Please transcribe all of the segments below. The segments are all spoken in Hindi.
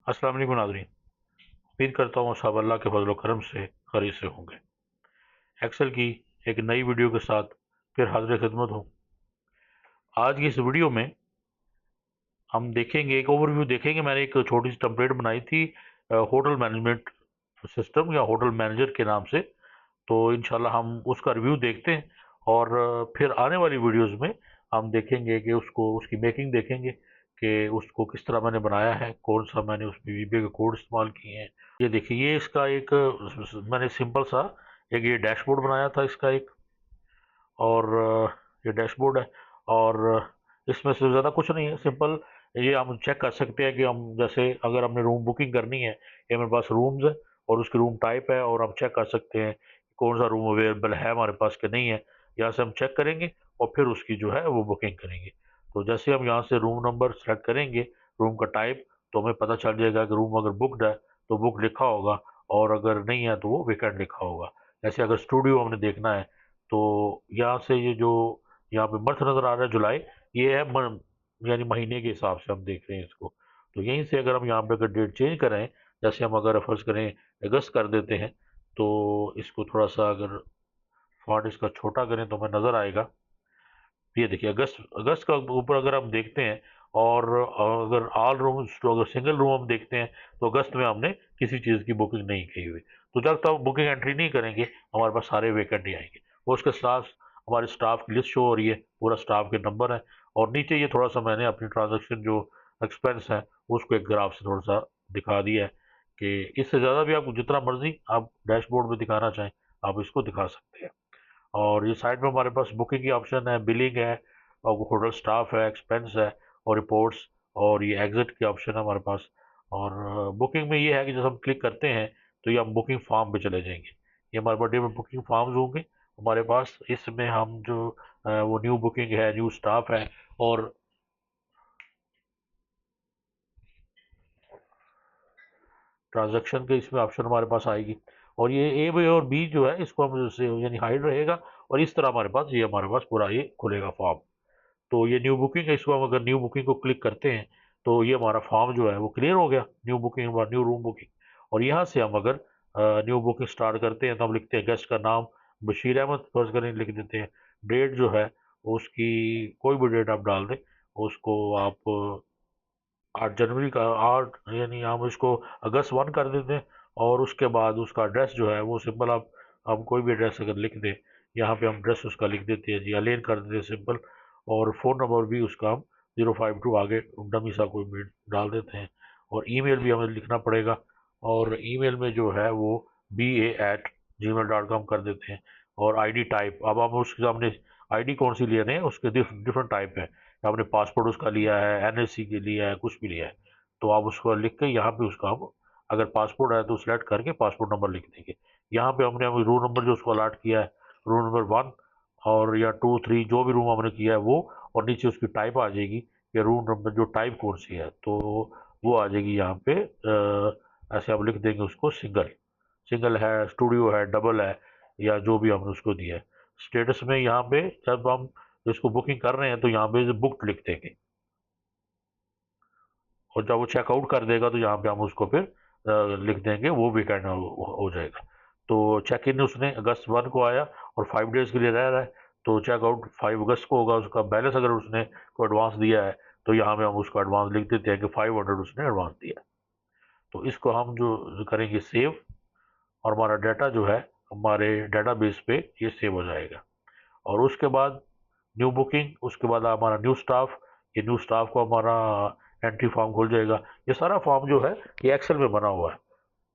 अस्सलाम वालेकुम नाज़रीन। उम्मीद करता हूँ सब अल्लाह के फजल करम से खैरियत से होंगे। एक्सेल की एक नई वीडियो के साथ फिर हाज़िर खिदमत हूँ। आज की इस वीडियो में हम देखेंगे, एक ओवरव्यू देखेंगे। मैंने एक छोटी सी टेम्पलेट बनाई थी होटल मैनेजमेंट सिस्टम या होटल मैनेजर के नाम से। तो इंशाल्लाह हम उसका रिव्यू देखते हैं और फिर आने वाली वीडियोस में हम देखेंगे कि उसको उसकी मेकिंग देखेंगे कि उसको किस तरह मैंने बनाया है, कौन सा मैंने उसमें वीबीए के कोड इस्तेमाल किए हैं। ये देखिए, ये इसका एक मैंने सिंपल सा एक ये डैशबोर्ड बनाया था इसका एक, और ये डैशबोर्ड है। और इसमें से ज़्यादा कुछ नहीं है, सिंपल ये हम चेक कर सकते हैं कि हम जैसे अगर हमने रूम बुकिंग करनी है, ये मेरे पास रूम्स है और उसकी रूम टाइप है, और हम चेक कर सकते हैं कि कौन सा रूम अवेलेबल है हमारे पास कि नहीं है। यहाँ से हम चेक करेंगे और फिर उसकी जो है वो बुकिंग करेंगे। तो जैसे हम यहाँ से रूम नंबर सेलेक्ट करेंगे, रूम का टाइप, तो हमें पता चल जाएगा कि रूम अगर बुकड है तो बुक लिखा होगा, और अगर नहीं है तो वो वेकेंट लिखा होगा। जैसे अगर स्टूडियो हमने देखना है तो यहाँ से ये जो यहाँ पे मंथ नज़र आ रहा है जुलाई, ये है यानी महीने के हिसाब से हम देख रहे हैं इसको। तो यहीं से अगर हम यहाँ पे अगर डेट चेंज करें, जैसे हम अगर फर्ज करें अगस्त कर देते हैं, तो इसको थोड़ा सा अगर फॉन्ट इसका छोटा करें तो हमें नज़र आएगा। ये देखिए, अगस्त अगस्त का ऊपर अगर हम देखते हैं, और अगर ऑल रूम तो अगर सिंगल रूम हम देखते हैं, तो अगस्त में हमने किसी चीज़ की बुकिंग नहीं की हुई। तो जब तक बुकिंग एंट्री नहीं करेंगे, हमारे पास सारे वेकेंट ही आएंगे। वो उसके साथ हमारे स्टाफ की लिस्ट शो हो रही है, पूरा स्टाफ के नंबर है। और नीचे ये थोड़ा सा मैंने अपनी ट्रांजेक्शन जो एक्सपेंस है उसको एक ग्राफ से थोड़ा सा दिखा दिया है कि इससे ज़्यादा भी आपको जितना मर्जी आप डैशबोर्ड में दिखाना चाहें, आप इसको दिखा सकते हैं। और ये साइड में हमारे पास बुकिंग की ऑप्शन है, बिलिंग है, और होटल स्टाफ है, एक्सपेंस है, और रिपोर्ट्स, और ये एग्जिट की ऑप्शन है हमारे पास। और बुकिंग में ये है कि जब हम क्लिक करते हैं तो ये हम बुकिंग फॉर्म पे चले जाएंगे। ये हमारे बर्थडे में बुकिंग फॉर्म्स होंगे हमारे पास। इसमें हम जो वो न्यू बुकिंग है, न्यू स्टाफ है, और ट्रांजैक्शन के इसमें ऑप्शन हमारे पास आएगी। और ये ए बी और बी जो है इसको हम जैसे यानी हाइड रहेगा, और इस तरह हमारे पास पूरा ये खुलेगा फॉर्म। तो ये न्यू बुकिंग है, इसको हम अगर न्यू बुकिंग को क्लिक करते हैं तो ये हमारा फॉर्म जो है वो क्लियर हो गया, न्यू बुकिंग और न्यू रूम बुकिंग। और यहाँ से हम अगर न्यू बुकिंग स्टार्ट करते हैं तो हम लिखते हैं गेस्ट का नाम बशीर अहमद फर्ज करें, लिख देते हैं। डेट जो है उसकी कोई भी डेट आप डाल दें, उसको आप 8 जनवरी का 8 यानी हम इसको अगस्त 1 कर देते हैं। और उसके बाद उसका एड्रेस जो है वो सिंपल आप हम कोई भी एड्रेस अगर लिख दें, यहाँ पे हम एड्रेस उसका लिख देते हैं जी, अलेन कर देते हैं सिंपल। और फ़ोन नंबर भी उसका हम 052 आगे डमी सा कोई भी डाल देते हैं। और ईमेल भी हमें लिखना पड़ेगा, और ईमेल में जो है वो ba@gmail.com कर देते हैं। और आईडी टाइप, अब हम उसके सामने आईडी कौन सी ले रहे हैं, उसके डिफरेंट टाइप है। आपने पासपोर्ट उसका लिया है, एनएससी के लिया है, कुछ भी लिया है, तो आप उसको लिख के यहाँ पे उसका हम अगर पासपोर्ट है तो सिलेक्ट करके पासपोर्ट नंबर लिख देंगे। यहाँ पे हमने हम रूम नंबर जो उसको अलॉट किया है, रूम नंबर 1 और या 2 3 जो भी रूम हमने किया है वो, और नीचे उसकी टाइप आ जाएगी कि रूम नंबर जो टाइप कौन सी है, तो वो आ जाएगी यहाँ पे। ऐसे आप लिख देंगे उसको सिंगल, सिंगल है, स्टूडियो है, डबल है, या जो भी हमने उसको दिया है। स्टेटस में यहाँ पे जब हम इसको बुकिंग कर रहे हैं तो यहाँ पे बुकड लिख देंगे, और जब वो चेकआउट कर देगा तो यहाँ पे हम उसको फिर लिख देंगे वो वीकेंड हो जाएगा। तो चेक इन उसने अगस्त 1 को आया और 5 डेज के लिए रह रहा है, तो चेकआउट 5 अगस्त को होगा। उसका बैलेंस अगर उसने को एडवांस दिया है तो यहाँ पे हम उसको एडवांस लिख देते हैं कि 500 उसने एडवांस दिया है। तो इसको हम जो करेंगे सेव, और हमारा डाटा जो है हमारे डाटाबेस पे ये सेव हो जाएगा। और उसके बाद न्यू बुकिंग, उसके बाद हमारा न्यू स्टाफ, ये न्यू स्टाफ को हमारा एंट्री फॉर्म खुल जाएगा। ये सारा फॉर्म जो है ये एक्सेल में बना हुआ है।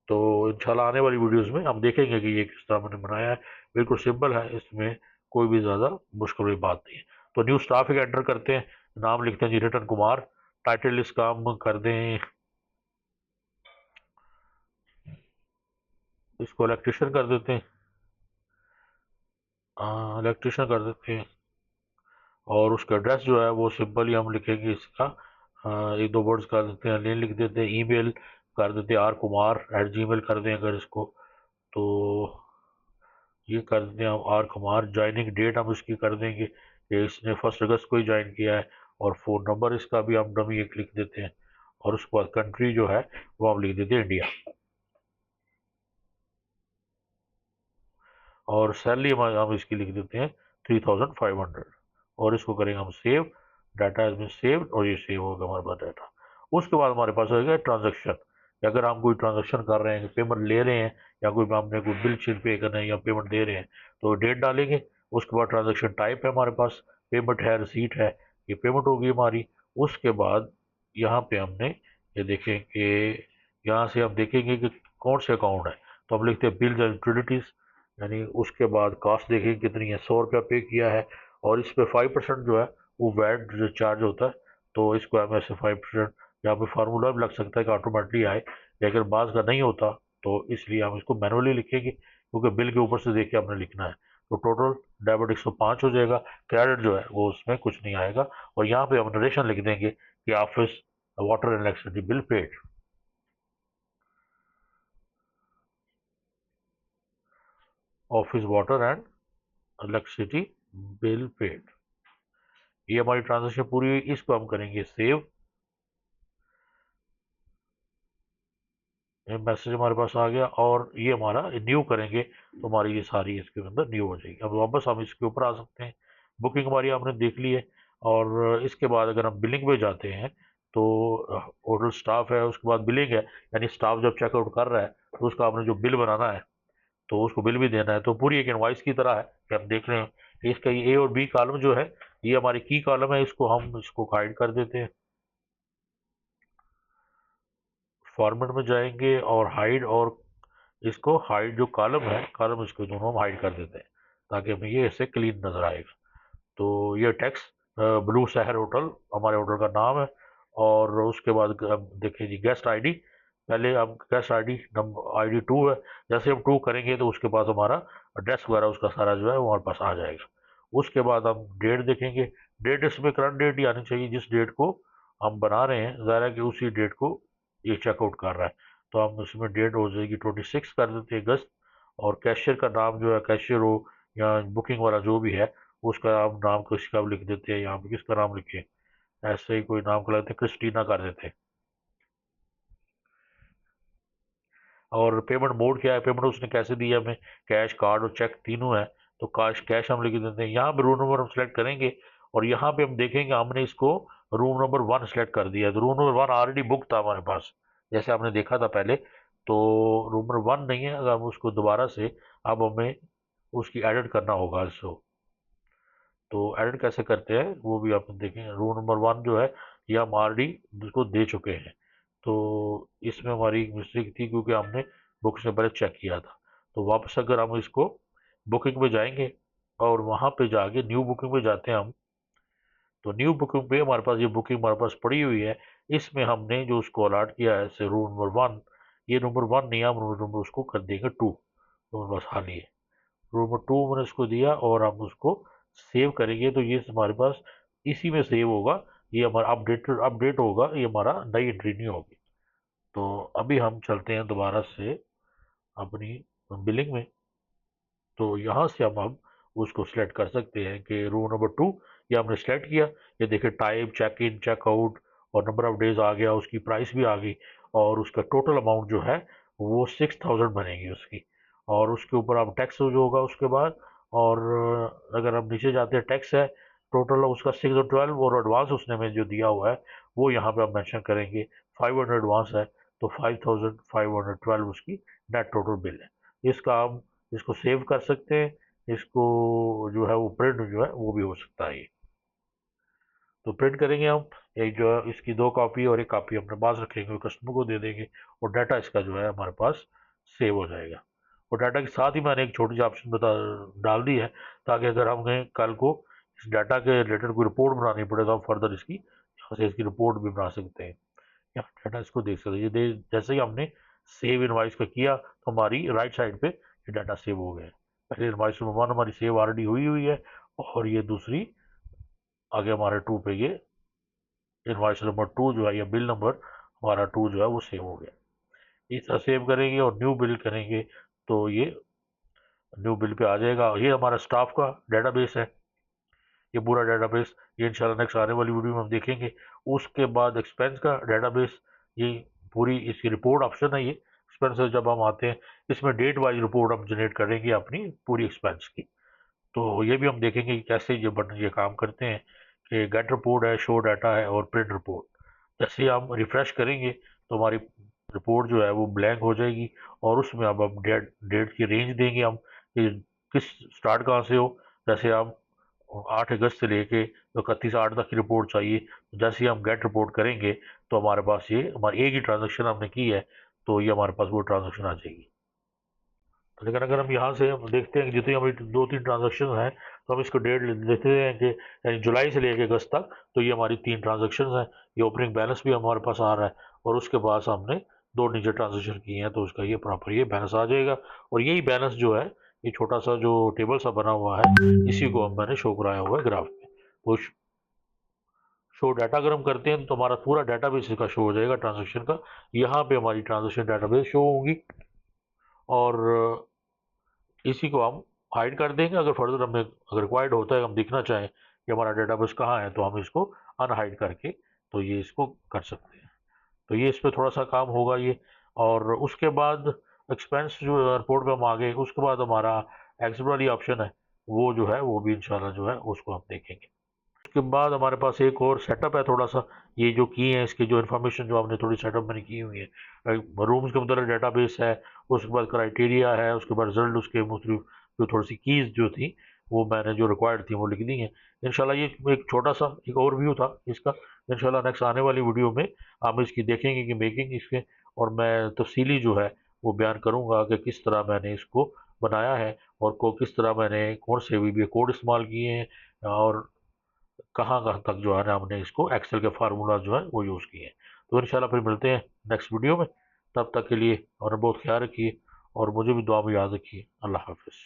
तो इंशाल्लाह आने वाली वीडियोस में हम देखेंगे कि ये किस तरह मैंने बनाया है। बिल्कुल सिंपल है, इसमें कोई भी ज़्यादा मुश्किल वाली बात नहीं है। तो न्यू स्टाफ एक एंटर करते हैं, नाम लिखते हैं जी रतन कुमार, टाइटल इसका हम कर दें, इसको इलेक्ट्रिशियन कर देते हैं, इलेक्ट्रिशियन कर देते हैं। और उसका एड्रेस जो है वो सिंपल ही हम लिखेंगे इसका, एक दो वर्ड्स कर देते हैं, लेन लिख देते हैं, ईमेल कर देते हैं r kumar@gmail कर दें अगर इसको, तो ये कर देते हैं हम r kumar। ज्वाइनिंग डेट हम इसकी कर देंगे कि इसने 1 अगस्त को ही ज्वाइन किया है, और फ़ोन नंबर इसका भी हम डमी एक लिख देते हैं। और उसके बाद कंट्री जो है वो हम लिख देते हैं इंडिया, और सैलरी हम इसकी लिख देते हैं 3500, और इसको करेंगे हम save. Data has been saved, और ये सेव होगा हमारे पास डाटा। उसके बाद हमारे पास होगा ट्रांजेक्शन। अगर हम कोई ट्रांजेक्शन कर रहे हैं, पेमेंट ले रहे हैं, या कोई हमने कोई बिल शीट पे करना है या पेमेंट दे रहे हैं, तो डेट डालेंगे। उसके बाद ट्रांजेक्शन टाइप है हमारे पास, पेमेंट है, रिसीट है, ये पेमेंट होगी हमारी। उसके बाद यहाँ पे हमने ये देखें कि यहाँ से हम देखेंगे कि कौन से अकाउंट है, तो हम लिखते हैं बिल्स एंड यूटिलिटीज, यानी उसके बाद कास्ट देखेंगे कितनी है, 100 रुपया पे किया है, और इस पे 5% जो है वो वैट जो चार्ज होता है, तो इसको हम ऐसे 5% यहाँ पे फार्मूला भी लग सकता है कि ऑटोमेटिकली आए, लेकिन बाज का नहीं होता, तो इसलिए हम इसको मैनुअली लिखेंगे, क्योंकि बिल के ऊपर से देख के हमने लिखना है। तो टोटल डेबिट 105 हो जाएगा, क्रेडिट जो है वो उसमें कुछ नहीं आएगा। और यहाँ पे हम नरेशन लिख देंगे कि office water and electricity bill paid, office water and electricity bill paid. ये हमारी ट्रांजेक्शन पूरी हुई, इसको हम करेंगे सेव। ये मैसेज हमारे पास आ गया, और ये हमारा न्यू करेंगे तो हमारी ये सारी इसके अंदर न्यू हो जाएगी। अब वापस हम इसके ऊपर आ सकते हैं। बुकिंग हमारी आपने देख ली है, और इसके बाद अगर हम बिलिंग पे जाते हैं तो होटल स्टाफ है, उसके बाद बिलिंग है, यानी स्टाफ जब चेकआउट कर रहा है तो उसका आपने जो बिल बनाना है तो उसको बिल भी देना है। तो पूरी एक इनवाइस की तरह है कि हम देख रहे हैं इसका ये ए और बी कॉलम जो है ये हमारी की कॉलम है, इसको हम इसको हाइड कर देते हैं। फॉर्मेट में जाएंगे और हाइड, और इसको हाइड जो कॉलम है, कॉलम इसको दोनों हम हाइड कर देते हैं ताकि हमें ये ऐसे क्लीन नजर आएगा। तो ये टेक्स्ट ब्लू शहर होटल हमारे होटल का नाम है। और उसके बाद हम देखें जी गेस्ट आईडी, पहले हम गेस्ट आईडी नंबर आईडी 2 है, जैसे हम 2 करेंगे तो उसके बाद हमारा एड्रेस वगैरह उसका सारा जो है वो हमारे पास आ जाएगा। उसके बाद हम डेट देखेंगे, डेट इसमें करंट डेट ही आनी चाहिए, जिस डेट को हम बना रहे हैं ज़ाहिर है कि उसी डेट को ये चेकआउट कर रहा है, तो हम इसमें डेट हो जाएगी 26 कर देते हैं अगस्त। और कैशियर का नाम जो है, कैशियर हो या बुकिंग वाला जो भी है उसका हम नाम किसका भी लिख देते हैं, यहाँ पे किसका नाम लिखे, ऐसे ही कोई नाम को लगते हैं क्रिस्टीना कर देते हैं। और पेमेंट मोड क्या है, पेमेंट उसने कैसे दिया हमें, कैश कार्ड और चेक तीनों है, तो कैश कैश हम लिख देते हैं। यहाँ पे रूम नंबर हम सेलेक्ट करेंगे, और यहाँ पे हम देखेंगे हमने इसको रूम नंबर 1 सेलेक्ट कर दिया है, तो रूम नंबर 1 ऑलरेडी बुक था हमारे पास, जैसे आपने देखा था पहले। तो रूम नंबर 1 नहीं है, अगर हम उसको दोबारा से अब हमें उसकी एडिट करना होगा इसको। तो एडिट कैसे करते हैं वो भी आप देखें। रूल नंबर 1 जो है ये हम ऑलरेडी उसको दे चुके हैं, तो इसमें हमारी एक मिस्टेक थी क्योंकि हमने बुक से पहले चेक किया था। तो वापस अगर हम इसको बुकिंग में जाएंगे और वहाँ पे जाके न्यू बुकिंग में जाते हैं हम, तो न्यू बुकिंग पे हमारे पास ये बुकिंग हमारे पास पड़ी हुई है। इसमें हमने जो उसको अलॉट किया है से रूम नंबर 1, ये नंबर 1 नहीं है, हम रूम नंबर उसको कर देंगे 2, तो बस खाली है रूम नंबर 2 मैंने उसको दिया, और हम उसको सेव करेंगे तो ये हमारे पास इसी में सेव होगा। ये हमारा अपडेट होगा, ये हमारा नई एंट्री नहीं होगी। तो अभी हम चलते हैं दोबारा से अपनी बिलिंग में, तो यहाँ से हम अब उसको सिलेक्ट कर सकते हैं कि रूम नंबर 2 ये हमने सेलेक्ट किया। ये देखिए टाइप, चेक इन, चेकआउट और नंबर ऑफ डेज आ गया, उसकी प्राइस भी आ गई, और उसका टोटल अमाउंट जो है वो 6000 बनेगी उसकी। और उसके ऊपर अब टैक्स जो होगा उसके बाद, और अगर हम नीचे जाते हैं टैक्स है टोटल उसका 612, और एडवांस उसने में जो दिया हुआ है वो यहाँ पे हम मेंशन करेंगे 500 एडवांस है, तो 5512 उसकी नेट टोटल बिल है। इसका हम इसको सेव कर सकते हैं, इसको जो है वो प्रिंट जो है वो भी हो सकता है ये। तो प्रिंट करेंगे हम, एक जो है इसकी 2 कॉपी और एक कॉपी अपने पास रखेंगे, कस्टमर को दे देंगे, और डाटा इसका जो है हमारे पास सेव हो जाएगा। और डाटा के साथ ही मैंने एक छोटी सी ऑप्शन बता डाल दी है, ताकि अगर हमें कल को इस डाटा के रिलेटेड कोई रिपोर्ट बनानी पड़े तो हम फर्दर इसकी यहाँ से इसकी रिपोर्ट भी बना सकते हैं, या डाटा इसको देख सकते हैं। ये जैसे ही हमने सेव इनवाइस का किया तो हमारी राइट साइड पे ये डाटा सेव हो गया है। पहले इनवाइस नंबर 1 हमारी सेव ऑलरेडी हुई हुई है, और ये दूसरी आगे हमारे 2 पे ये इनवाइस नंबर 2 जो है या बिल नंबर हमारा 2 जो है वो सेव हो गया। इस तरह सेव करेंगे और न्यू बिल करेंगे तो ये न्यू बिल पे आ जाएगा। ये हमारा स्टाफ का डेटाबेस है, ये पूरा डेटाबेस, ये इंशाल्लाह नेक्स्ट आने वाली वीडियो में हम देखेंगे। उसके बाद एक्सपेंस का डेटाबेस, ये पूरी इसकी रिपोर्ट ऑप्शन है। ये एक्सपेंसेस जब हम आते हैं, इसमें डेट वाइज रिपोर्ट हम जनरेट करेंगे अपनी पूरी एक्सपेंस की। तो ये भी हम देखेंगे कि कैसे ये बटन ये काम करते हैं कि गेट रिपोर्ट है, शो डाटा है और प्रिंट रिपोर्ट। जैसे ही हम रिफ्रेश करेंगे तो हमारी रिपोर्ट जो है वो ब्लैंक हो जाएगी, और उसमें अब हम डेट डेट की रेंज देंगे हम कि किस स्टार्ट कहाँ से हो। जैसे हम 8 अगस्त से लेके 31/8 तक की रिपोर्ट चाहिए, तो जैसे ही हम गेट रिपोर्ट करेंगे तो हमारे पास ये हमारी एक ही ट्रांजेक्शन हमने की है, तो ये हमारे पास वो ट्रांजेक्शन आ जाएगी। तो लेकिन अगर हम यहाँ से हम देखते हैं कि जितनी हमारी 2-3 ट्रांजेक्शन हैं, तो हम इसको डेट लेते हैं कि यानी जुलाई से लेके अगस्त तक, तो ये हमारी 3 ट्रांजेक्शन हैं। ये ओपनिंग बैलेंस भी हमारे पास आ रहा है, और उसके बाद हमने 2 डिजिट ट्रांजेक्शन की हैं, तो उसका ये प्रॉपर ये बैलेंस आ जाएगा। और यही बैलेंस जो है, ये छोटा सा जो टेबल सा बना हुआ है, इसी को हम मैंने शो कराया हुआ है ग्राफ में। तो शो डाटा अगर हम करते हैं तो हमारा पूरा डाटा बेस इसका शो हो जाएगा ट्रांजेक्शन का। यहाँ पे हमारी ट्रांजेक्शन डाटा बेस शो होगी, और इसी को हम हाइड कर देंगे। अगर फर्दर हमें अगर रिक्वायर्ड होता है, हम देखना चाहें कि हमारा डेटाबेस कहाँ है, तो हम इसको अनहाइड करके तो ये इसको कर सकते हैं। तो ये इस पर थोड़ा सा काम होगा ये। और उसके बाद एक्सपेंस जो रिपोर्ट पे हम आ गए, उसके बाद हमारा एक्सेप्ट वाली ऑप्शन है, वो जो है वो भी इंशाल्लाह जो है उसको हम देखेंगे। उसके बाद हमारे पास एक और सेटअप है थोड़ा सा, ये जो की है इसकी जो इन्फॉर्मेशन जो हमने थोड़ी सेटअप मैंने की हुई है। रूम्स के मतलब डेटाबेस है, उसके बाद क्राइटेरिया है, उसके बाद रिजल्ट, उसके मुख्तलिफ जो थोड़ी सी कीज़ जो थी वो मैंने जो रिक्वायर्ड थी वो लिख दी हैं। इंशाल्लाह ये एक छोटा सा एक ओवरव्यू था इसका। इंशाल्लाह नेक्स्ट आने वाली वीडियो में हम इसकी देखेंगे कि मेकिंग इसके, और मैं तफसीली जो है वो बयान करूँगा कि किस तरह मैंने इसको बनाया है, और को किस तरह मैंने कौन से वी कोड इस्तेमाल किए हैं, और कहाँ कहाँ तक जो है ना हमने इसको एक्सेल के फार्मूला जो है वो यूज़ किए हैं। तो इंशाल्लाह फिर मिलते हैं नेक्स्ट वीडियो में। तब तक के लिए और बहुत ख्याल रखिए, और मुझे भी दुआ में याद रखिए। अल्लाह हाफिज़।